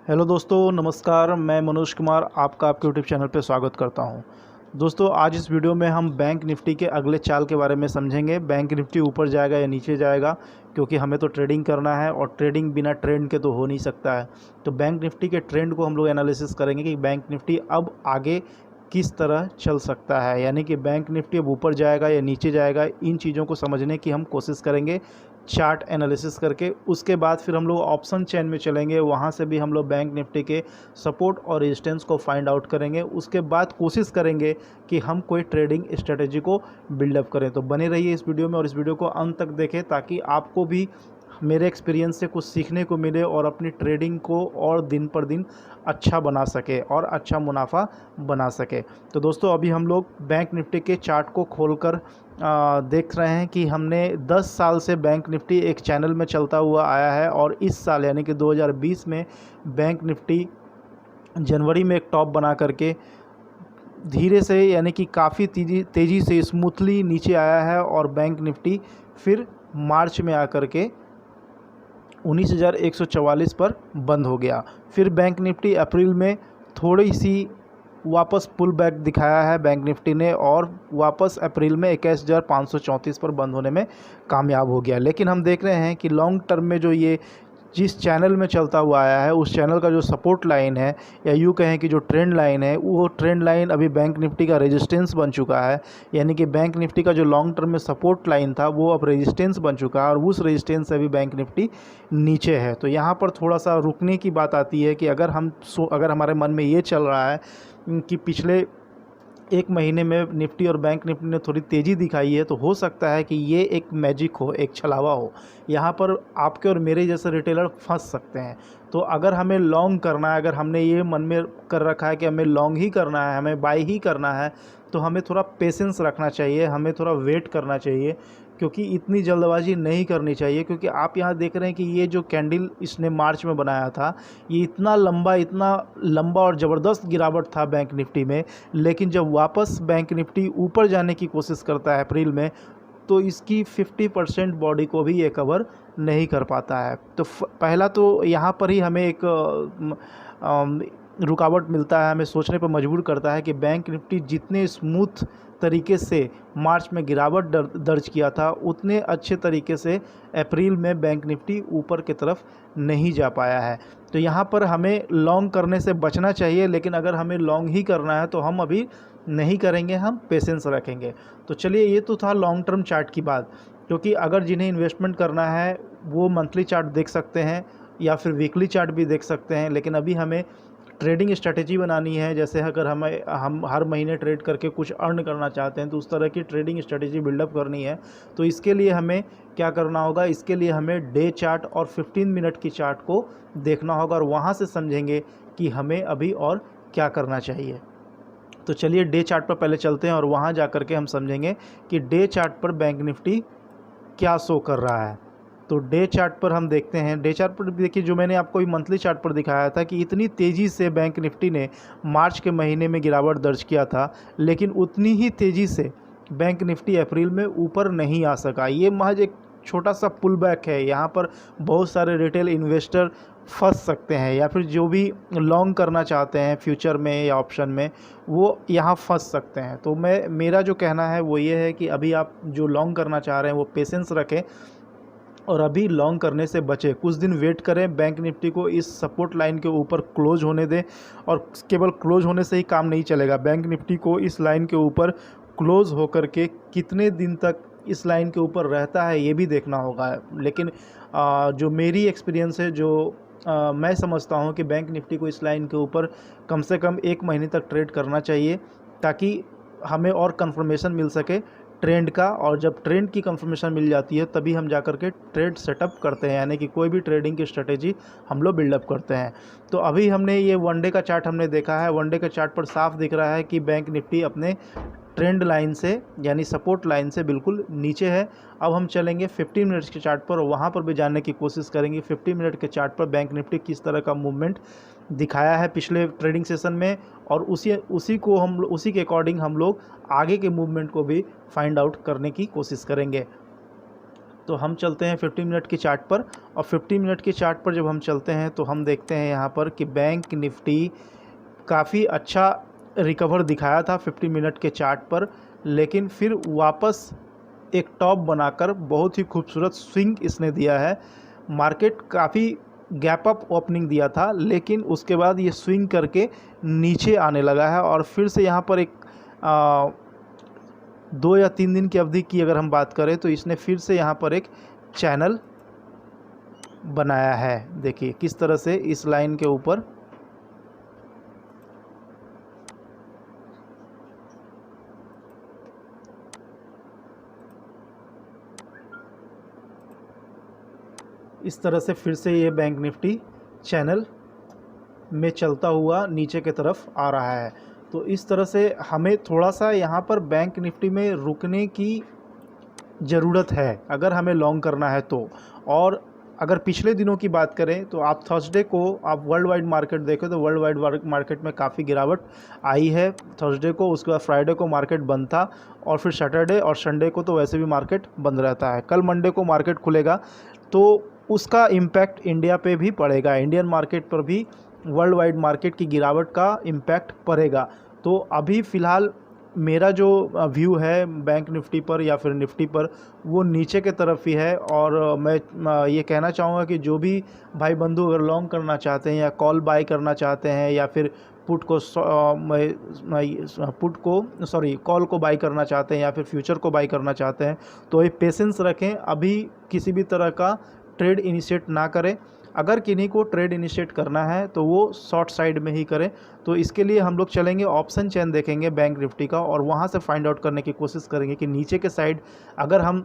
Hello दोस्तों, नमस्कार। मैं मनोज कुमार आपका आपके यूट्यूब चैनल पे स्वागत करता हूं। दोस्तों, आज इस वीडियो में हम बैंक निफ्टी के अगले चाल के बारे में समझेंगे। बैंक निफ्टी ऊपर जाएगा या नीचे जाएगा, क्योंकि हमें तो ट्रेडिंग करना है और ट्रेडिंग बिना ट्रेंड के तो हो नहीं सकता है। तो बैंक निफ्टी के ट्रेंड को हम लोग एनालिसिस करेंगे कि बैंक निफ्टी अब आगे किस तरह चल सकता है, यानी कि बैंक निफ्टी अब ऊपर जाएगा या नीचे जाएगा। इन चीज़ों को समझने की हम कोशिश करेंगे चार्ट एनालिसिस करके। उसके बाद फिर हम लोग ऑप्शन चेन में चलेंगे, वहाँ से भी हम लोग बैंक निफ्टी के सपोर्ट और रेजिस्टेंस को फाइंड आउट करेंगे। उसके बाद कोशिश करेंगे कि हम कोई ट्रेडिंग स्ट्रेटेजी को बिल्डअप करें। तो बने रहिए इस वीडियो में और इस वीडियो को अंत तक देखें, ताकि आपको भी मेरे एक्सपीरियंस से कुछ सीखने को मिले और अपनी ट्रेडिंग को और दिन पर दिन अच्छा बना सके और अच्छा मुनाफा बना सके। तो दोस्तों, अभी हम लोग बैंक निफ्टी के चार्ट को खोलकर देख रहे हैं कि हमने 10 साल से बैंक निफ्टी एक चैनल में चलता हुआ आया है, और इस साल यानी कि 2020 में बैंक निफ्टी जनवरी में एक टॉप बना करके धीरे से यानी कि काफ़ी तेज़ी से स्मूथली नीचे आया है, और बैंक निफ्टी फिर मार्च में आकर के 19,144 पर बंद हो गया। फिर बैंक निफ्टी अप्रैल में थोड़ी सी वापस पुल बैक दिखाया है बैंक निफ्टी ने, और वापस अप्रैल में 21,534 पर बंद होने में कामयाब हो गया। लेकिन हम देख रहे हैं कि लॉन्ग टर्म में जो ये जिस चैनल में चलता हुआ आया है, उस चैनल का जो सपोर्ट लाइन है, या यूँ कहें कि जो ट्रेंड लाइन है, वो ट्रेंड लाइन अभी बैंक निफ्टी का रेजिस्टेंस बन चुका है। यानी कि बैंक निफ्टी का जो लॉन्ग टर्म में सपोर्ट लाइन था, वो अब रेजिस्टेंस बन चुका है, और उस रेजिस्टेंस से अभी बैंक निफ्टी नीचे है। तो यहाँ पर थोड़ा सा रुकने की बात आती है कि अगर हमारे मन में ये चल रहा है कि पिछले एक महीने में निफ्टी और बैंक निफ्टी ने थोड़ी तेज़ी दिखाई है, तो हो सकता है कि ये एक मैजिक हो, एक छलावा हो। यहाँ पर आपके और मेरे जैसे रिटेलर फंस सकते हैं। तो अगर हमें लॉन्ग करना है, अगर हमने ये मन में कर रखा है कि हमें लॉन्ग ही करना है, हमें बाय ही करना है, तो हमें थोड़ा पेशेंस रखना चाहिए, हमें थोड़ा वेट करना चाहिए, क्योंकि इतनी जल्दबाजी नहीं करनी चाहिए। क्योंकि आप यहाँ देख रहे हैं कि ये जो कैंडल इसने मार्च में बनाया था, ये इतना लंबा और ज़बरदस्त गिरावट था बैंक निफ्टी में। लेकिन जब वापस बैंक निफ्टी ऊपर जाने की कोशिश करता है अप्रैल में, तो इसकी 50% बॉडी को भी ये कवर नहीं कर पाता है। तो पहला तो यहाँ पर ही हमें एक रुकावट मिलता है, हमें सोचने पर मजबूर करता है कि बैंक निफ्टी जितने स्मूथ तरीके से मार्च में गिरावट दर्ज किया था, उतने अच्छे तरीके से अप्रैल में बैंक निफ्टी ऊपर की तरफ नहीं जा पाया है। तो यहाँ पर हमें लॉन्ग करने से बचना चाहिए, लेकिन अगर हमें लॉन्ग ही करना है तो हम अभी नहीं करेंगे, हम पेशेंस रखेंगे। तो चलिए, ये तो था लॉन्ग टर्म चार्ट की बात। क्योंकि अगर जिन्हें इन्वेस्टमेंट करना है वो मंथली चार्ट देख सकते हैं या फिर वीकली चार्ट भी देख सकते हैं। लेकिन अभी हमें ट्रेडिंग स्ट्रेटेजी बनानी है। जैसे अगर हम हर महीने ट्रेड करके कुछ अर्न करना चाहते हैं, तो उस तरह की ट्रेडिंग स्ट्रेटेजी बिल्डअप करनी है। तो इसके लिए हमें क्या करना होगा, इसके लिए हमें डे चार्ट और 15 मिनट की चार्ट को देखना होगा, और वहाँ से समझेंगे कि हमें अभी और क्या करना चाहिए। तो चलिए, डे चार्ट पर पहले चलते हैं और वहाँ जा कर के हम समझेंगे कि डे चार्ट पर बैंक निफ्टी क्या शो कर रहा है। तो डे चार्ट पर हम देखते हैं। डे चार्ट पर देखिए, जो मैंने आपको मंथली चार्ट पर दिखाया था कि इतनी तेज़ी से बैंक निफ्टी ने मार्च के महीने में गिरावट दर्ज किया था, लेकिन उतनी ही तेज़ी से बैंक निफ्टी अप्रैल में ऊपर नहीं आ सका। ये महज एक छोटा सा पुल बैक है। यहाँ पर बहुत सारे रिटेल इन्वेस्टर फंस सकते हैं, या फिर जो भी लॉन्ग करना चाहते हैं फ्यूचर में या ऑप्शन में, वो यहाँ फंस सकते हैं। तो मेरा जो कहना है वो ये है कि अभी आप जो लॉन्ग करना चाह रहे हैं वो पेशेंस रखें, और अभी लॉन्ग करने से बचें। कुछ दिन वेट करें, बैंक निफ्टी को इस सपोर्ट लाइन के ऊपर क्लोज होने दें। और केवल क्लोज होने से ही काम नहीं चलेगा, बैंक निफ्टी को इस लाइन के ऊपर क्लोज होकर के कितने दिन तक इस लाइन के ऊपर रहता है, ये भी देखना होगा। लेकिन जो मेरी एक्सपीरियंस है, जो मैं समझता हूँ कि बैंक निफ्टी को इस लाइन के ऊपर कम से कम 1 महीने तक ट्रेड करना चाहिए, ताकि हमें और कंफर्मेशन मिल सके ट्रेंड का। और जब ट्रेंड की कंफर्मेशन मिल जाती है, तभी हम जा कर के ट्रेड सेटअप करते हैं, यानी कि कोई भी ट्रेडिंग की स्ट्रेटेजी हम लोग बिल्डअप करते हैं। तो अभी हमने ये वनडे का चार्ट हमने देखा है। वनडे के चार्ट पर साफ दिख रहा है कि बैंक निफ्टी अपने ट्रेंड लाइन से यानी सपोर्ट लाइन से बिल्कुल नीचे है। अब हम चलेंगे 15 मिनट्स के चार्ट पर, और वहाँ पर भी जानने की कोशिश करेंगे 15 मिनट के चार्ट पर बैंक निफ्टी किस तरह का मूवमेंट दिखाया है पिछले ट्रेडिंग सेशन में, और उसी के अकॉर्डिंग हम लोग आगे के मूवमेंट को भी फाइंड आउट करने की कोशिश करेंगे। तो हम चलते हैं 15 मिनट के चार्ट पर, और 15 मिनट के चार्ट पर जब हम चलते हैं तो हम देखते हैं यहाँ पर कि बैंक निफ्टी काफ़ी अच्छा रिकवर दिखाया था 15 मिनट के चार्ट पर, लेकिन फिर वापस एक टॉप बनाकर बहुत ही खूबसूरत स्विंग इसने दिया है। मार्केट काफ़ी गैप अप ओपनिंग दिया था, लेकिन उसके बाद ये स्विंग करके नीचे आने लगा है, और फिर से यहाँ पर एक 2 या 3 दिन की अवधि की अगर हम बात करें तो इसने फिर से यहाँ पर एक चैनल बनाया है। देखिए किस तरह से इस लाइन के ऊपर इस तरह से फिर से ये बैंक निफ्टी चैनल में चलता हुआ नीचे की तरफ आ रहा है। तो इस तरह से हमें थोड़ा सा यहाँ पर बैंक निफ्टी में रुकने की ज़रूरत है अगर हमें लॉन्ग करना है तो। और अगर पिछले दिनों की बात करें तो आप थर्सडे को आप वर्ल्ड वाइड मार्केट देखें तो वर्ल्ड वाइड मार्केट में काफ़ी गिरावट आई है थर्सडे को। उसके बाद फ्राइडे को मार्केट बंद था, और फिर सैटरडे और संडे को तो वैसे भी मार्केट बंद रहता है। कल मंडे को मार्केट खुलेगा तो उसका इम्पैक्ट इंडिया पे भी पड़ेगा, इंडियन मार्केट पर भी वर्ल्ड वाइड मार्केट की गिरावट का इम्पैक्ट पड़ेगा। तो अभी फ़िलहाल मेरा जो व्यू है बैंक निफ्टी पर या फिर निफ्टी पर, वो नीचे के तरफ ही है। और मैं ये कहना चाहूँगा कि जो भी भाई बंधु अगर लॉन्ग करना चाहते हैं या कॉल बाय करना चाहते हैं या फिर कॉल को बाई करना चाहते हैं या फिर फ्यूचर को बाई करना चाहते हैं, तो ये पेशेंस रखें, अभी किसी भी तरह का ट्रेड इनिशिएट ना करें। अगर किन्हीं को ट्रेड इनिशिएट करना है तो वो शॉर्ट साइड में ही करें। तो इसके लिए हम लोग चलेंगे ऑप्शन चेन देखेंगे बैंक निफ्टी का, और वहाँ से फाइंड आउट करने की कोशिश करेंगे कि नीचे के साइड अगर हम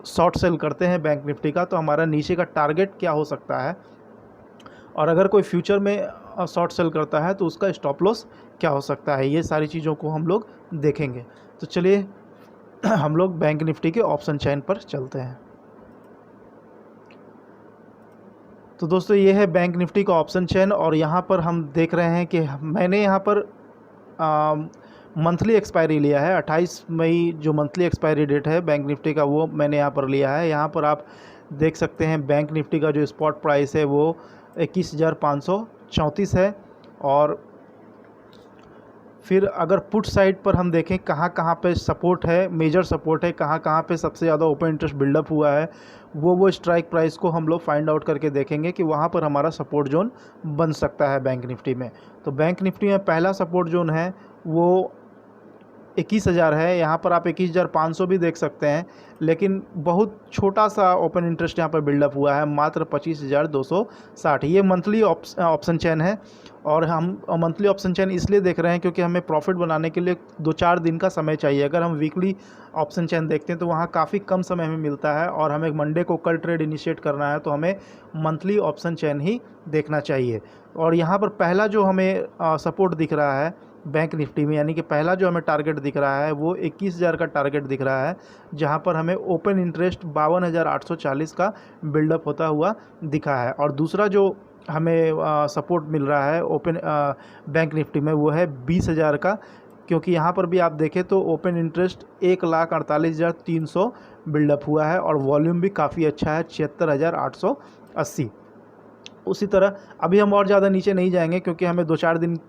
शॉर्ट सेल करते हैं बैंक निफ्टी का तो हमारा नीचे का टारगेट क्या हो सकता है, और अगर कोई फ्यूचर में शॉर्ट सेल करता है तो उसका स्टॉप लॉस क्या हो सकता है। ये सारी चीज़ों को हम लोग देखेंगे। तो चलिए हम लोग बैंक निफ्टी के ऑप्शन चेन पर चलते हैं। तो दोस्तों ये है बैंक निफ्टी का ऑप्शन चेन, और यहाँ पर हम देख रहे हैं कि मैंने यहाँ पर मंथली एक्सपायरी लिया है 28 मई जो मंथली एक्सपायरी डेट है बैंक निफ्टी का, वो मैंने यहाँ पर लिया है। यहाँ पर आप देख सकते हैं बैंक निफ्टी का जो स्पॉट प्राइस है वो 21,534 है। और फिर अगर पुट साइड पर हम देखें कहाँ कहाँ पे सपोर्ट है, मेजर सपोर्ट है, कहाँ कहाँ पे सबसे ज़्यादा ओपन इंटरेस्ट बिल्डअप हुआ है, वो स्ट्राइक प्राइस को हम लोग फाइंड आउट करके देखेंगे कि वहाँ पर हमारा सपोर्ट जोन बन सकता है बैंक निफ्टी में। तो बैंक निफ्टी में पहला सपोर्ट जोन है वो 21,000 है। यहाँ पर आप 21,500 भी देख सकते हैं, लेकिन बहुत छोटा सा ओपन इंटरेस्ट यहाँ पर बिल्डअप हुआ है, मात्र 25,260। ये मंथली ऑप्शन चेन है, और हम मंथली ऑप्शन चेन इसलिए देख रहे हैं क्योंकि हमें प्रॉफिट बनाने के लिए 2-4 दिन का समय चाहिए। अगर हम वीकली ऑप्शन चेन देखते हैं तो वहाँ काफ़ी कम समय हमें मिलता है, और हमें मंडे को कल ट्रेड इनिशिएट करना है तो हमें मंथली ऑप्शन चेन ही देखना चाहिए। और यहाँ पर पहला जो हमें सपोर्ट दिख रहा है बैंक निफ्टी में, यानी कि पहला जो हमें टारगेट दिख रहा है वो 21,000 का टारगेट दिख रहा है, जहां पर हमें ओपन इंटरेस्ट 52,840 का बिल्डअप होता हुआ दिखा है। और दूसरा जो हमें सपोर्ट मिल रहा है ओपन बैंक निफ्टी में वो है 20,000 का, क्योंकि यहाँ पर भी आप देखें तो ओपन इंटरेस्ट 1,48,300 बिल्डअप हुआ है, और वॉल्यूम भी काफ़ी अच्छा है 76,880। उसी तरह अभी हम और ज़्यादा नीचे नहीं जाएंगे क्योंकि हमें 2-4 दिन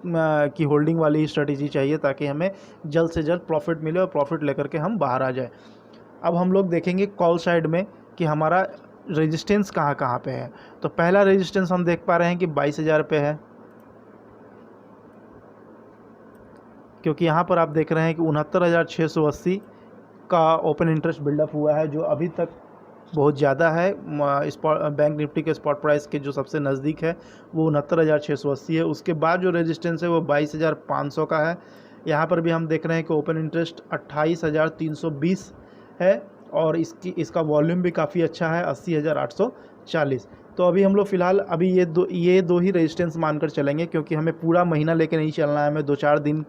की होल्डिंग वाली स्ट्रेटेजी चाहिए ताकि हमें जल्द से जल्द प्रॉफिट मिले और प्रॉफिट लेकर के हम बाहर आ जाए। अब हम लोग देखेंगे कॉल साइड में कि हमारा रेजिस्टेंस कहाँ कहाँ पे है। तो पहला रेजिस्टेंस हम देख पा रहे हैं कि 22,000 पे है, क्योंकि यहाँ पर आप देख रहे हैं कि 69,680 का ओपन इंटरेस्ट बिल्डअप हुआ है, जो अभी तक बहुत ज़्यादा है। बैंक निफ्टी के स्पॉट प्राइस के जो सबसे नज़दीक है वो 69,680 है। उसके बाद जो रेजिस्टेंस है वो 22,500 का है। यहाँ पर भी हम देख रहे हैं कि ओपन इंटरेस्ट 28,320 है, और इसका वॉल्यूम भी काफ़ी अच्छा है 80,840। तो अभी हम लोग फ़िलहाल अभी ये दो ही रेजिस्टेंस मानकर चलेंगे, क्योंकि हमें पूरा महीना लेकर नहीं चलना है, हमें 2-4 दिन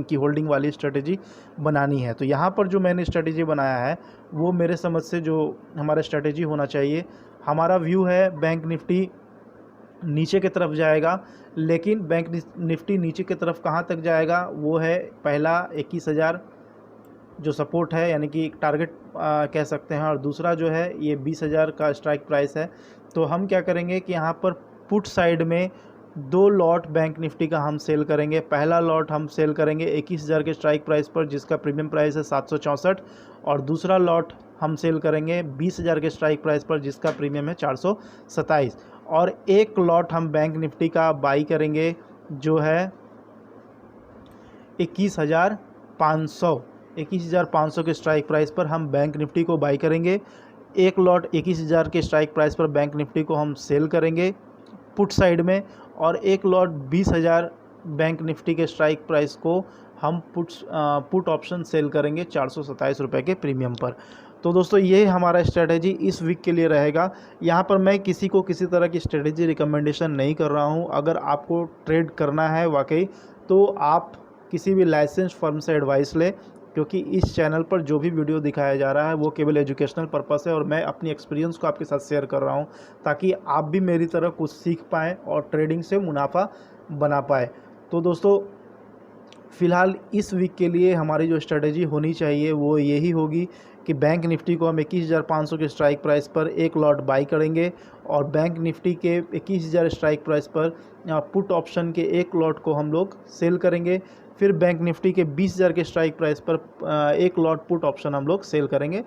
की होल्डिंग वाली स्ट्रेटेजी बनानी है। तो यहाँ पर जो मैंने स्ट्रेटेजी बनाया है वो मेरे समझ से जो हमारा स्ट्रेटेजी होना चाहिए, हमारा व्यू है बैंक निफ्टी नीचे की तरफ जाएगा, लेकिन बैंक निफ्टी नीचे की तरफ कहाँ तक जाएगा वो है पहला 21,000, जो सपोर्ट है, यानी कि एक टारगेट कह सकते हैं, और दूसरा जो है ये 20,000 का स्ट्राइक प्राइस है। तो हम क्या करेंगे कि यहाँ पर पुट साइड में 2 लॉट बैंक निफ्टी का हम सेल करेंगे। पहला लॉट हम सेल करेंगे 21,000 के स्ट्राइक प्राइस पर, जिसका प्रीमियम प्राइस है 764, और दूसरा लॉट हम सेल करेंगे 20,000 के स्ट्राइक प्राइस पर, जिसका प्रीमियम है 427, और एक लॉट हम बैंक निफ्टी का बाई करेंगे जो है 21,500 के स्ट्राइक प्राइस पर हम बैंक निफ्टी को बाई करेंगे। एक लॉट 21,000 के स्ट्राइक प्राइस पर बैंक निफ्टी को हम सेल करेंगे पुट साइड में, और एक लॉट 20,000 बैंक निफ्टी के स्ट्राइक प्राइस को हम पुट ऑप्शन सेल करेंगे 427 रुपये के प्रीमियम पर। तो दोस्तों ये हमारा स्ट्रेटेजी इस वीक के लिए रहेगा। यहाँ पर मैं किसी को किसी तरह की स्ट्रेटेजी रिकमेंडेशन नहीं कर रहा हूँ। अगर आपको ट्रेड करना है वाकई, तो आप किसी भी लाइसेंस फर्म से एडवाइस लें, क्योंकि इस चैनल पर जो भी वीडियो दिखाया जा रहा है वो केवल एजुकेशनल पर्पस है, और मैं अपनी एक्सपीरियंस को आपके साथ शेयर कर रहा हूं ताकि आप भी मेरी तरह कुछ सीख पाएँ और ट्रेडिंग से मुनाफा बना पाए। तो दोस्तों फ़िलहाल इस वीक के लिए हमारी जो स्ट्रेटेजी होनी चाहिए वो यही होगी कि बैंक निफ्टी को हम 21,500 के स्ट्राइक प्राइस पर एक लॉट बाई करेंगे, और बैंक निफ्टी के 21,000 स्ट्राइक प्राइस पर पुट ऑप्शन के एक लॉट को हम लोग सेल करेंगे। फिर बैंक निफ्टी के 20,000 के स्ट्राइक प्राइस पर एक लॉट पुट ऑप्शन हम लोग सेल करेंगे,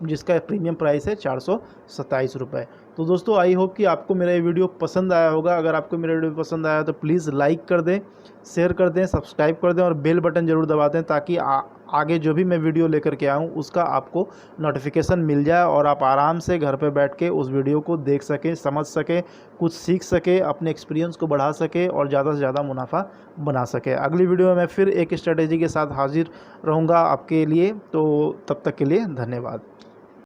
जिसका प्रीमियम प्राइस है 427 रुपये। तो दोस्तों आई होप कि आपको मेरा ये वीडियो पसंद आया होगा। अगर आपको मेरा वीडियो पसंद आया तो प्लीज़ लाइक कर दें, शेयर कर दें, सब्सक्राइब कर दें, और बेल बटन ज़रूर दबा दें, ताकि आगे जो भी मैं वीडियो लेकर के आऊँ उसका आपको नोटिफिकेशन मिल जाए, और आप आराम से घर पर बैठ के उस वीडियो को देख सकें, समझ सकें, कुछ सीख सकें, अपने एक्सपीरियंस को बढ़ा सकें और ज़्यादा से ज़्यादा मुनाफा बना सकें। अगली वीडियो में मैं फिर एक स्ट्रेटेजी के साथ हाजिर रहूँगा आपके लिए। तो तब तक के लिए धन्यवाद।